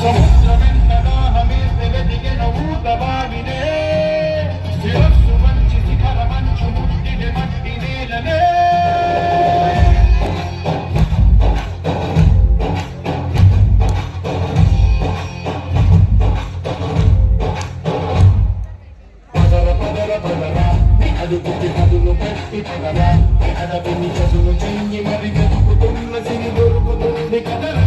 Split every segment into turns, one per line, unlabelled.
సముద్రమెంతగా హమేస్తే వెతికెన ఊతబావినే శిరస్సు మంచి శిఖర మంచు ముట్టిన మట్టి నేలనే అదుపుకి కదులు పెట్టి పదరా అడవిని చదును చెయ్యి మరి వెతుకుతున్న సిరి దొరుకుతుంది కదరా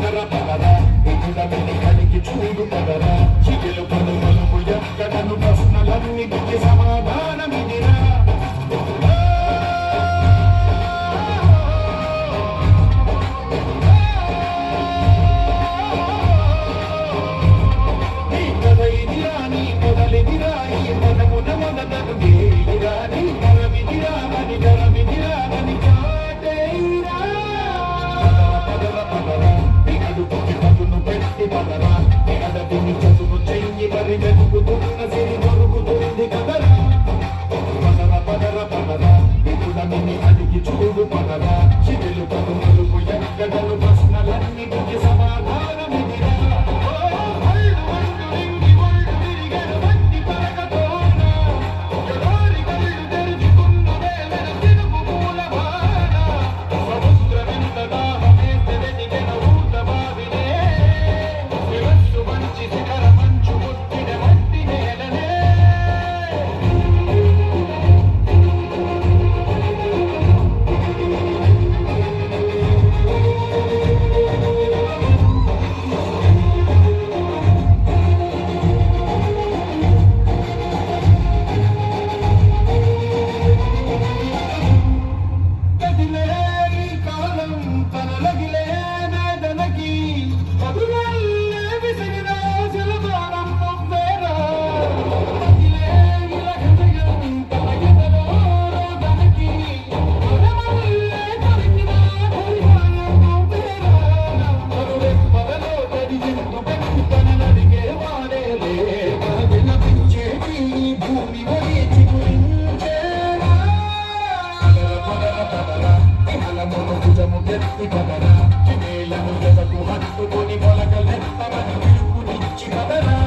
పదర పదర ఇటుడవిని కలిగి చూడు పదరా చిగులు పదుమలుపు ఎక్కడను ప్రశ్నలన్నిటికి సమాధానమిదిరా నీ కథ ఇదిరా నీ మొదలిదిరా ఈ పదమున మొదటను గేయిరా నీ కరమిదిరా అని కరమిదిరా అని కాటేయిరా పదర పదర అదుపుకి కదును పెట్టి పదరా అడవిని చదును చెయ్యి మరి వెతుకుతున్న సిరి దొరుకుతుంది కదరా పదర పదర ఇటుడమిని అడిగి చూడు పదరా చిగులు పదుమలుపు ఎక్కడను ప్రశ్నలన్నిటికి సమాధానమిదిరా హత్తుకొని మొలకలెత్తమని పిలుపునిచ్చి కదరా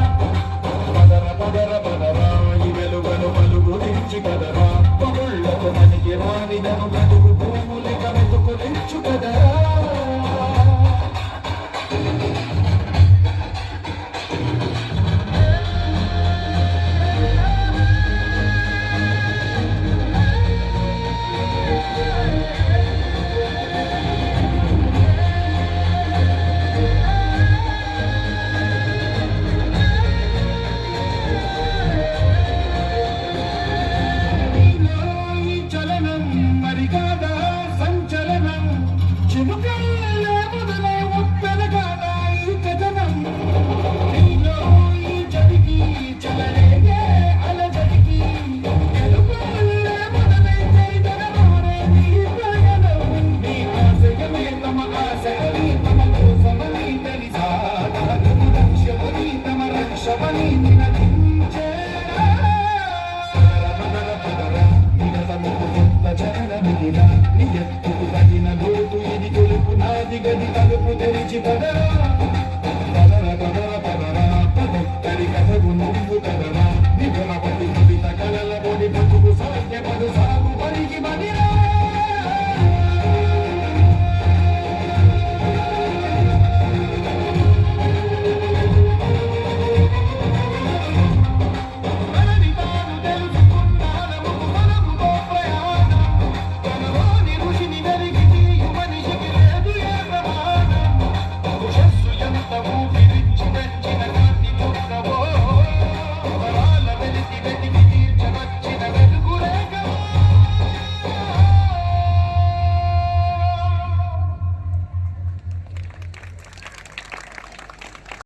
పదర పదర పదరా ఈ వెలుగను పలుగురించి కదరా పగుళ్ళకు మనకి రానిదను వెతుకు భూములిక వెతుకునిచ్చు కదరా గది తలుపు తెరిచి పదరా